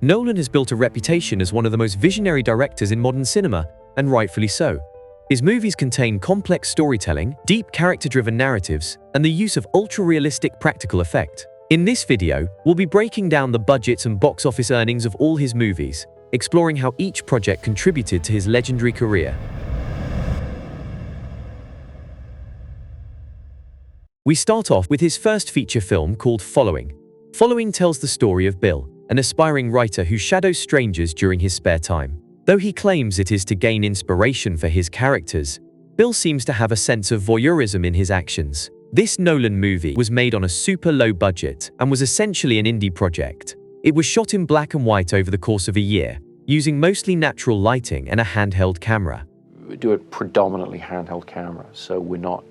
Nolan has built a reputation as one of the most visionary directors in modern cinema, and rightfully so. His movies contain complex storytelling, deep character-driven narratives, and the use of ultra-realistic practical effect. In this video, we'll be breaking down the budgets and box office earnings of all his movies, exploring how each project contributed to his legendary career. We start off with his first feature film called Following. Following tells the story of Bill, an aspiring writer who shadows strangers during his spare time. Though he claims it is to gain inspiration for his characters, Bill seems to have a sense of voyeurism in his actions. This Nolan movie was made on a super low budget and was essentially an indie project. It was shot in black and white over the course of a year, using mostly natural lighting and a handheld camera. We do a predominantly handheld camera, so we're not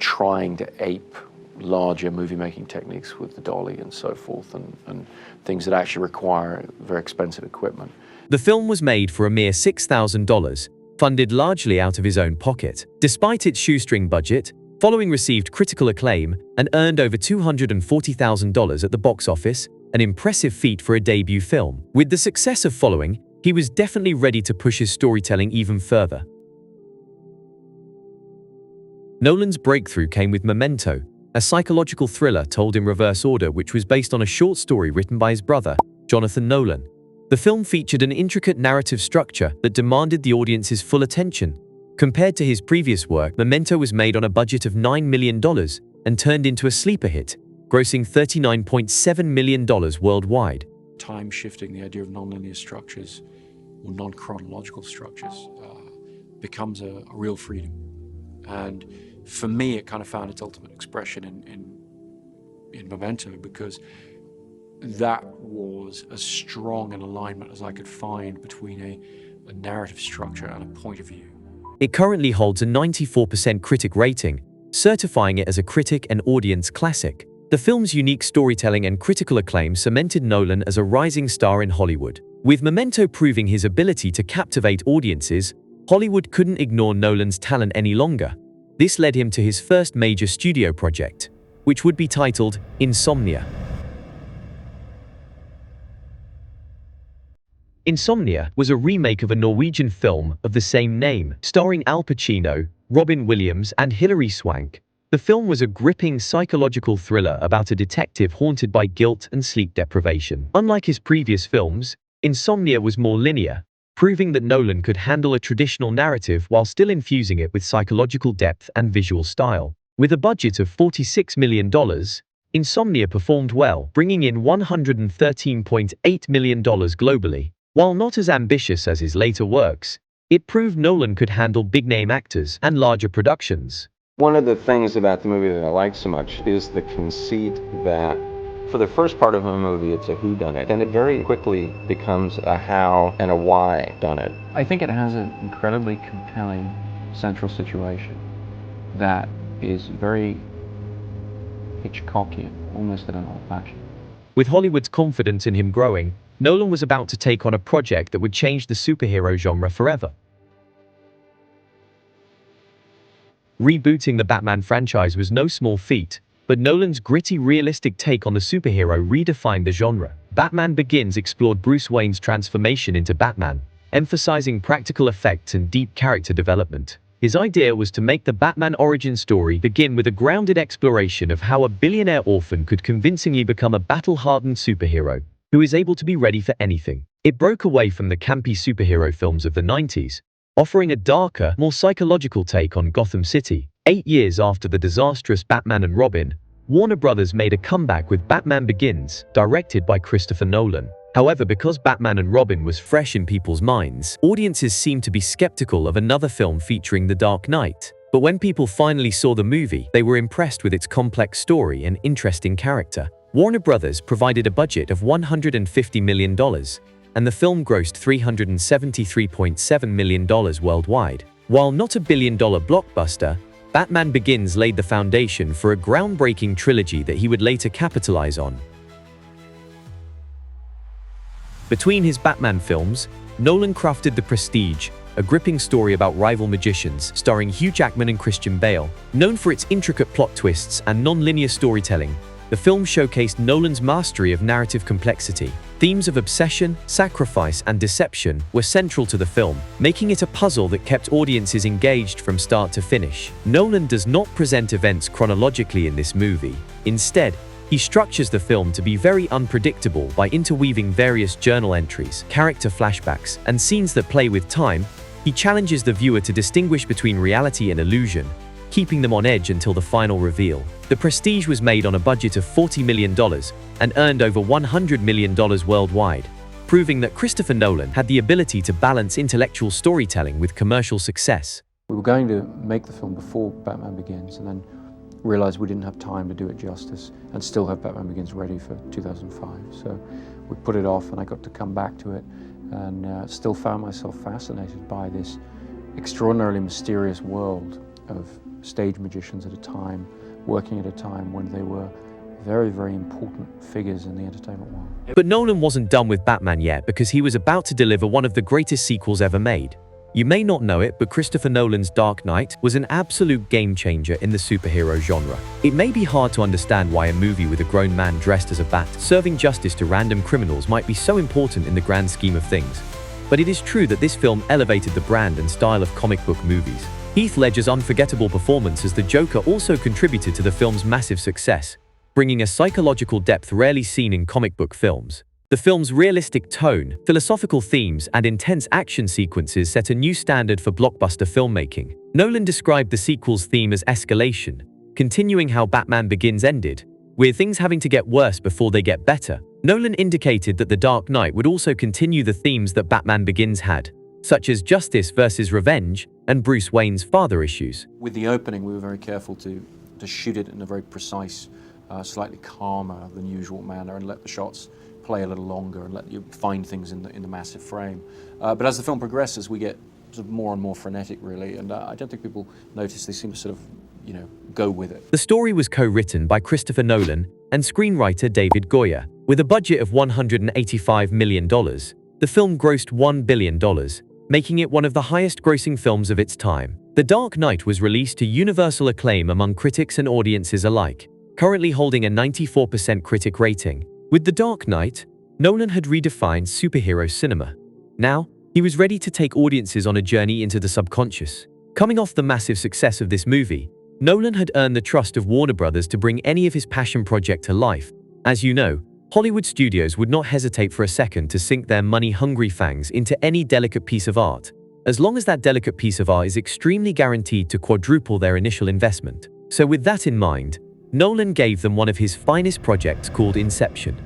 trying to ape larger movie-making techniques with the dolly and so forth, and things that actually require very expensive equipment. The film was made for a mere $6,000, funded largely out of his own pocket. Despite its shoestring budget, Following received critical acclaim and earned over $240,000 at the box office, an impressive feat for a debut film. With the success of Following, he was definitely ready to push his storytelling even further. Nolan's breakthrough came with Memento, a psychological thriller told in reverse order which was based on a short story written by his brother, Jonathan Nolan. The film featured an intricate narrative structure that demanded the audience's full attention. Compared to his previous work, Memento was made on a budget of $9 million and turned into a sleeper hit, grossing $39.7 million worldwide. Time shifting, the idea of nonlinear structures or non-chronological structures becomes a real freedom. And for me, it kind of found its ultimate expression in Memento, because that was as strong an alignment as I could find between a narrative structure and a point of view. It currently holds a 94% critic rating, certifying it as a critic and audience classic. The film's unique storytelling and critical acclaim cemented Nolan as a rising star in Hollywood. With Memento proving his ability to captivate audiences, Hollywood couldn't ignore Nolan's talent any longer. This led him to his first major studio project, which would be titled Insomnia. Insomnia was a remake of a Norwegian film of the same name, starring Al Pacino, Robin Williams, and Hilary Swank. The film was a gripping psychological thriller about a detective haunted by guilt and sleep deprivation. Unlike his previous films, Insomnia was more linear, proving that Nolan could handle a traditional narrative while still infusing it with psychological depth and visual style. With a budget of $46 million, Insomnia performed well, bringing in $113.8 million globally. While not as ambitious as his later works, it proved Nolan could handle big-name actors and larger productions. One of the things about the movie that I like so much is the conceit that for the first part of a movie, it's a whodunit, and it very quickly becomes a how and a why done it. I think it has an incredibly compelling central situation that is very Hitchcockian, almost in an old fashion. With Hollywood's confidence in him growing, Nolan was about to take on a project that would change the superhero genre forever. Rebooting the Batman franchise was no small feat, but Nolan's gritty, realistic take on the superhero redefined the genre. Batman Begins explored Bruce Wayne's transformation into Batman, emphasizing practical effects and deep character development. His idea was to make the Batman origin story begin with a grounded exploration of how a billionaire orphan could convincingly become a battle-hardened superhero who is able to be ready for anything. It broke away from the campy superhero films of the 90s, offering a darker, more psychological take on Gotham City. 8 years after the disastrous Batman and Robin, Warner Brothers made a comeback with Batman Begins, directed by Christopher Nolan. However, because Batman and Robin was fresh in people's minds, audiences seemed to be skeptical of another film featuring the Dark Knight. But when people finally saw the movie, they were impressed with its complex story and interesting character. Warner Brothers provided a budget of $150 million, and the film grossed $373.7 million worldwide. While not a billion-dollar blockbuster, Batman Begins laid the foundation for a groundbreaking trilogy that he would later capitalize on. Between his Batman films, Nolan crafted The Prestige, a gripping story about rival magicians starring Hugh Jackman and Christian Bale. Known for its intricate plot twists and non-linear storytelling, The film showcased Nolan's mastery of narrative complexity. Themes of obsession, sacrifice, and deception were central to the film, making it a puzzle that kept audiences engaged from start to finish. Nolan does not present events chronologically in this movie. Instead, he structures the film to be very unpredictable by interweaving various journal entries, character flashbacks, and scenes that play with time. He challenges the viewer to distinguish between reality and illusion, keeping them on edge until the final reveal. The Prestige was made on a budget of $40 million and earned over $100 million worldwide, proving that Christopher Nolan had the ability to balance intellectual storytelling with commercial success. We were going to make the film before Batman Begins, and then realized we didn't have time to do it justice and still have Batman Begins ready for 2005. So we put it off, and I got to come back to it, and still found myself fascinated by this extraordinarily mysterious world of stage magicians at a time, working at a time when they were very, very important figures in the entertainment world. But Nolan wasn't done with Batman yet, because he was about to deliver one of the greatest sequels ever made. You may not know it, but Christopher Nolan's Dark Knight was an absolute game changer in the superhero genre. It may be hard to understand why a movie with a grown man dressed as a bat serving justice to random criminals might be so important in the grand scheme of things. But it is true that this film elevated the brand and style of comic book movies. Heath Ledger's unforgettable performance as the Joker also contributed to the film's massive success, bringing a psychological depth rarely seen in comic book films. The film's realistic tone, philosophical themes, and intense action sequences set a new standard for blockbuster filmmaking. Nolan described the sequel's theme as escalation, continuing how Batman Begins ended, with things having to get worse before they get better. Nolan indicated that The Dark Knight would also continue the themes that Batman Begins had, such as justice versus revenge and Bruce Wayne's father issues. With the opening, we were very careful to shoot it in a very precise, slightly calmer than usual manner, and let the shots play a little longer and let you find things in the massive frame. But as the film progresses, we get sort of more and more frenetic, really, and I don't think people notice. They seem to sort of, go with it. The story was co-written by Christopher Nolan and screenwriter David Goyer. With a budget of $185 million, the film grossed $1 billion, making it one of the highest-grossing films of its time. The Dark Knight was released to universal acclaim among critics and audiences alike, currently holding a 94% critic rating. With The Dark Knight, Nolan had redefined superhero cinema. Now, he was ready to take audiences on a journey into the subconscious. Coming off the massive success of this movie, Nolan had earned the trust of Warner Brothers to bring any of his passion project to life. As you know, Hollywood studios would not hesitate for a second to sink their money-hungry fangs into any delicate piece of art, as long as that delicate piece of art is extremely guaranteed to quadruple their initial investment. So with that in mind, Nolan gave them one of his finest projects called Inception.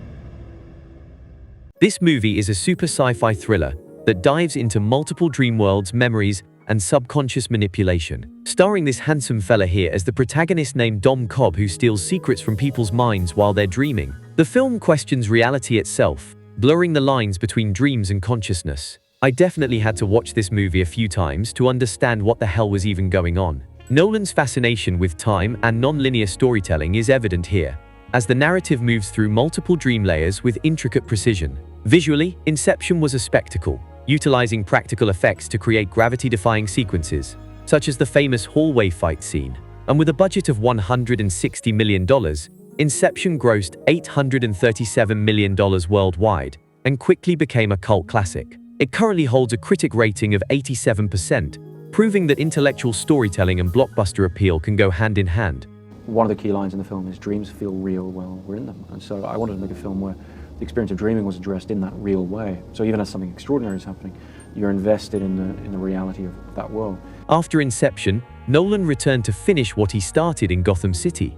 This movie is a super sci-fi thriller that dives into multiple dream worlds, memories, and subconscious manipulation. Starring this handsome fella here as the protagonist named Dom Cobb, who steals secrets from people's minds while they're dreaming. The film questions reality itself, blurring the lines between dreams and consciousness. I definitely had to watch this movie a few times to understand what the hell was even going on. Nolan's fascination with time and non-linear storytelling is evident here, as the narrative moves through multiple dream layers with intricate precision. Visually, Inception was a spectacle, utilizing practical effects to create gravity-defying sequences, such as the famous hallway fight scene. And with a budget of $160 million, Inception grossed $837 million worldwide and quickly became a cult classic. It currently holds a critic rating of 87%, proving that intellectual storytelling and blockbuster appeal can go hand in hand. One of the key lines in the film is dreams feel real while we're in them. And so I wanted to make a film where the experience of dreaming was addressed in that real way. So even as something extraordinary is happening, you're invested in the reality of that world. After Inception, Nolan returned to finish what he started in Gotham City.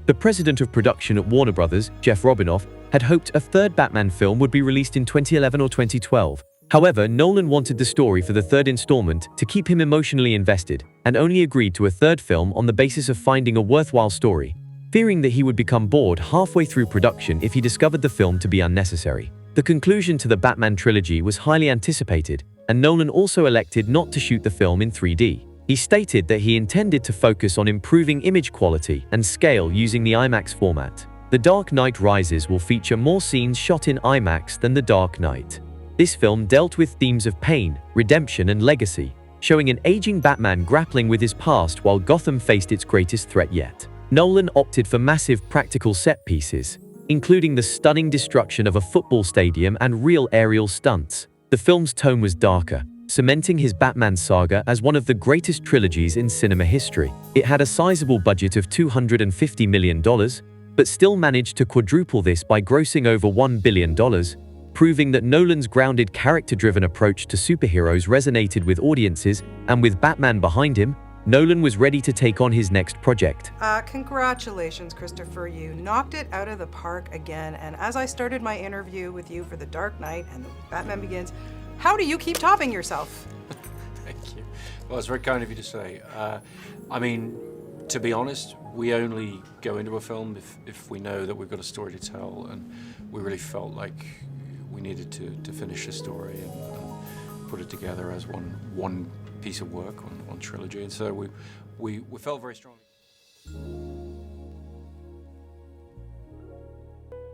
The president of production at Warner Brothers, Jeff Robinoff, had hoped a third Batman film would be released in 2011 or 2012. However, Nolan wanted the story for the third installment to keep him emotionally invested, and only agreed to a third film on the basis of finding a worthwhile story, fearing that he would become bored halfway through production if he discovered the film to be unnecessary. The conclusion to the Batman trilogy was highly anticipated, and Nolan also elected not to shoot the film in 3D. He stated that he intended to focus on improving image quality and scale using the IMAX format. The Dark Knight Rises will feature more scenes shot in IMAX than The Dark Knight. This film dealt with themes of pain, redemption, and legacy, showing an aging Batman grappling with his past while Gotham faced its greatest threat yet. Nolan opted for massive practical set pieces, including the stunning destruction of a football stadium and real aerial stunts. The film's tone was darker, cementing his Batman saga as one of the greatest trilogies in cinema history. It had a sizable budget of $250 million, but still managed to quadruple this by grossing over $1 billion, proving that Nolan's grounded, character-driven approach to superheroes resonated with audiences, and with Batman behind him, Nolan was ready to take on his next project. Congratulations, Christopher. You knocked it out of the park again. And as I started my interview with you for The Dark Knight and The Batman Begins, how do you keep topping yourself? Thank you. Well, it's very kind of you to say. I mean, to be honest, we only go into a film if we know that we've got a story to tell, and we really felt like we needed to finish the story and put it together as one piece of work, one trilogy, and so we felt very strongly.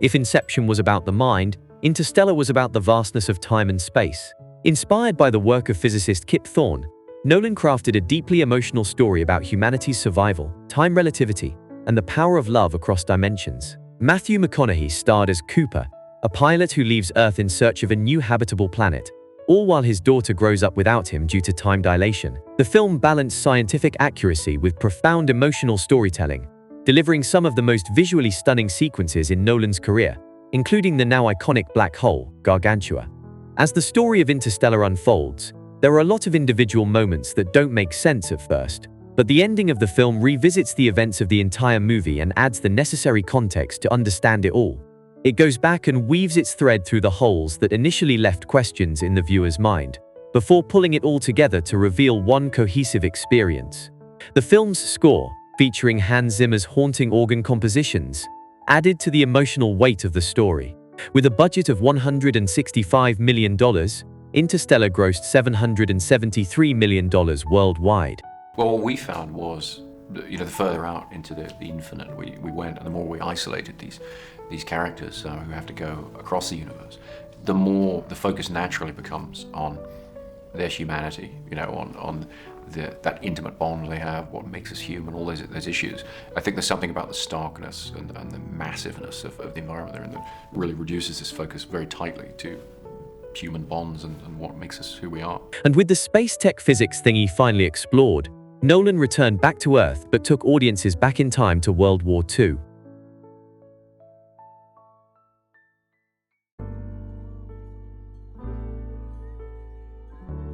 If Inception was about the mind, Interstellar was about the vastness of time and space. Inspired by the work of physicist Kip Thorne, Nolan crafted a deeply emotional story about humanity's survival, time relativity, and the power of love across dimensions. Matthew McConaughey starred as Cooper, a pilot who leaves Earth in search of a new habitable planet, all while his daughter grows up without him due to time dilation. The film balanced scientific accuracy with profound emotional storytelling, delivering some of the most visually stunning sequences in Nolan's career, including the now iconic black hole, Gargantua. As the story of Interstellar unfolds, there are a lot of individual moments that don't make sense at first, but the ending of the film revisits the events of the entire movie and adds the necessary context to understand it all. It goes back and weaves its thread through the holes that initially left questions in the viewer's mind, before pulling it all together to reveal one cohesive experience. The film's score, featuring Hans Zimmer's haunting organ compositions, added to the emotional weight of the story. With a budget of $165 million, Interstellar grossed $773 million worldwide. Well, what we found was, the further out into the infinite we went, and the more we isolated these characters who have to go across the universe, the more the focus naturally becomes on their humanity, on that intimate bond they have, what makes us human, all those issues. I think there's something about the starkness and the massiveness of the environment they're in that really reduces this focus very tightly to human bonds and what makes us who we are. And with the space tech physics thingy finally explored, Nolan returned back to Earth but took audiences back in time to World War II.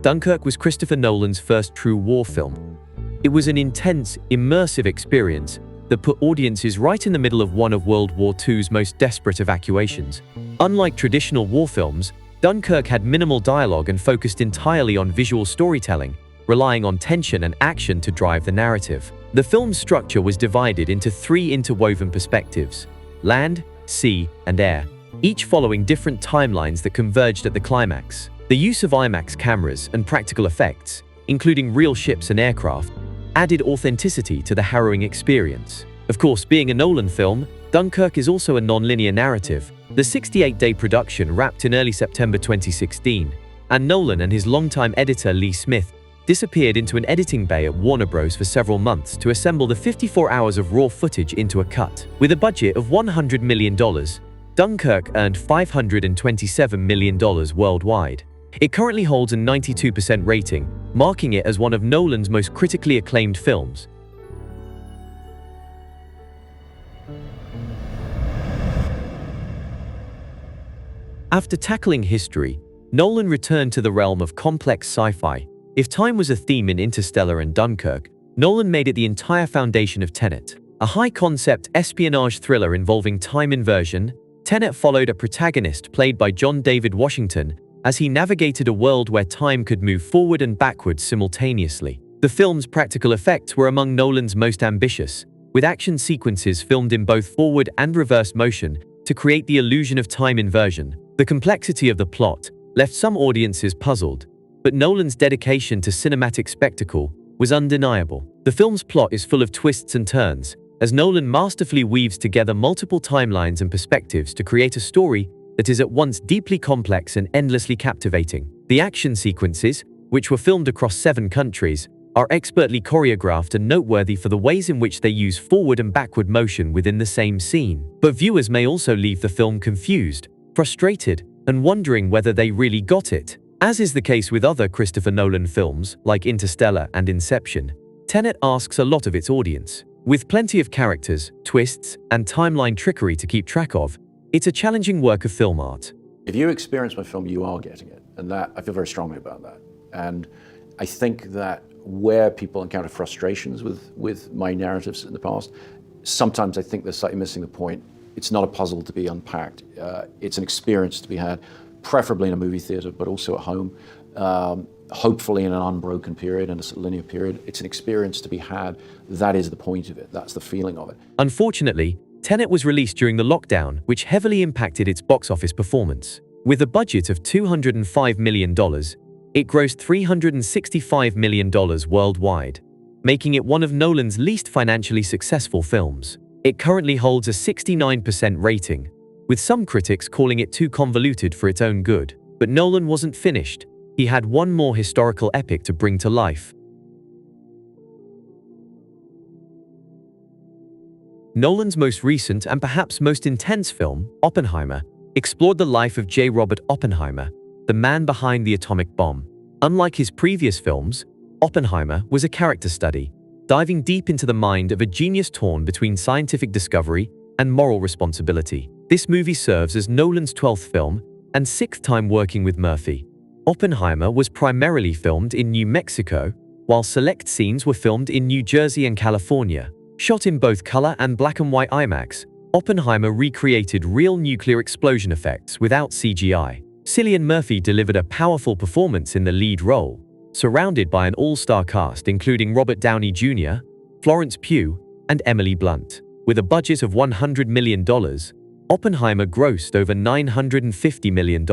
Dunkirk was Christopher Nolan's first true war film. It was an intense, immersive experience that put audiences right in the middle of one of World War II's most desperate evacuations. Unlike traditional war films, Dunkirk had minimal dialogue and focused entirely on visual storytelling, relying on tension and action to drive the narrative. The film's structure was divided into three interwoven perspectives: land, sea, and air, each following different timelines that converged at the climax. The use of IMAX cameras and practical effects, including real ships and aircraft, added authenticity to the harrowing experience. Of course, being a Nolan film, Dunkirk is also a non-linear narrative. The 68-day production wrapped in early September 2016, and Nolan and his longtime editor Lee Smith disappeared into an editing bay at Warner Bros. For several months to assemble the 54 hours of raw footage into a cut. With a budget of $100 million, Dunkirk earned $527 million worldwide. It currently holds a 92% rating, marking it as one of Nolan's most critically acclaimed films. After tackling history, Nolan returned to the realm of complex sci-fi. If time was a theme in Interstellar and Dunkirk, Nolan made it the entire foundation of Tenet. A high-concept espionage thriller involving time inversion, Tenet followed a protagonist played by John David Washington as he navigated a world where time could move forward and backwards simultaneously. The film's practical effects were among Nolan's most ambitious, with action sequences filmed in both forward and reverse motion to create the illusion of time inversion. The complexity of the plot left some audiences puzzled, but Nolan's dedication to cinematic spectacle was undeniable. The film's plot is full of twists and turns, as Nolan masterfully weaves together multiple timelines and perspectives to create a story that is at once deeply complex and endlessly captivating. The action sequences, which were filmed across 7 countries, are expertly choreographed and noteworthy for the ways in which they use forward and backward motion within the same scene. But viewers may also leave the film confused, frustrated, and wondering whether they really got it. As is the case with other Christopher Nolan films, like Interstellar and Inception, Tenet asks a lot of its audience. With plenty of characters, twists, and timeline trickery to keep track of, it's a challenging work of film art. If you experience my film, you are getting it. And that, I feel very strongly about that. And I think that where people encounter frustrations with my narratives in the past, sometimes I think they're slightly missing the point. It's not a puzzle to be unpacked. It's an experience to be had, preferably in a movie theater, but also at home. Hopefully in an unbroken period, in a linear period. It's an experience to be had. That is the point of it. That's the feeling of it. Unfortunately, Tenet was released during the lockdown, which heavily impacted its box office performance. With a budget of $205 million, it grossed $365 million worldwide, making it one of Nolan's least financially successful films. It currently holds a 69% rating, with some critics calling it too convoluted for its own good. But Nolan wasn't finished. He had one more historical epic to bring to life. Nolan's most recent and perhaps most intense film, Oppenheimer, explored the life of J. Robert Oppenheimer, the man behind the atomic bomb. Unlike his previous films, Oppenheimer was a character study, diving deep into the mind of a genius torn between scientific discovery and moral responsibility. This movie serves as Nolan's 12th film and 6th time working with Murphy. Oppenheimer was primarily filmed in New Mexico, while select scenes were filmed in New Jersey and California. Shot in both color and black and white IMAX, Oppenheimer recreated real nuclear explosion effects without CGI. Cillian Murphy delivered a powerful performance in the lead role, surrounded by an all-star cast including Robert Downey Jr., Florence Pugh, and Emily Blunt. With a budget of $100 million, Oppenheimer grossed over $950 million,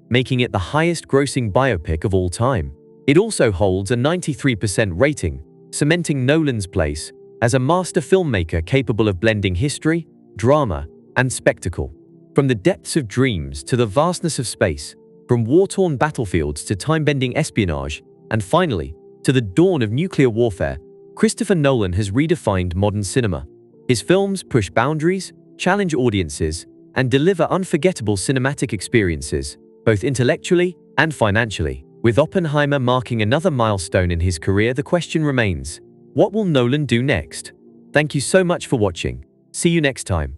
making it the highest-grossing biopic of all time. It also holds a 93% rating, cementing Nolan's place as a master filmmaker capable of blending history, drama, and spectacle. From the depths of dreams to the vastness of space, from war-torn battlefields to time-bending espionage, and finally, to the dawn of nuclear warfare, Christopher Nolan has redefined modern cinema. His films push boundaries, challenge audiences, and deliver unforgettable cinematic experiences, both intellectually and financially. With Oppenheimer marking another milestone in his career, the question remains, what will Nolan do next? Thank you so much for watching. See you next time.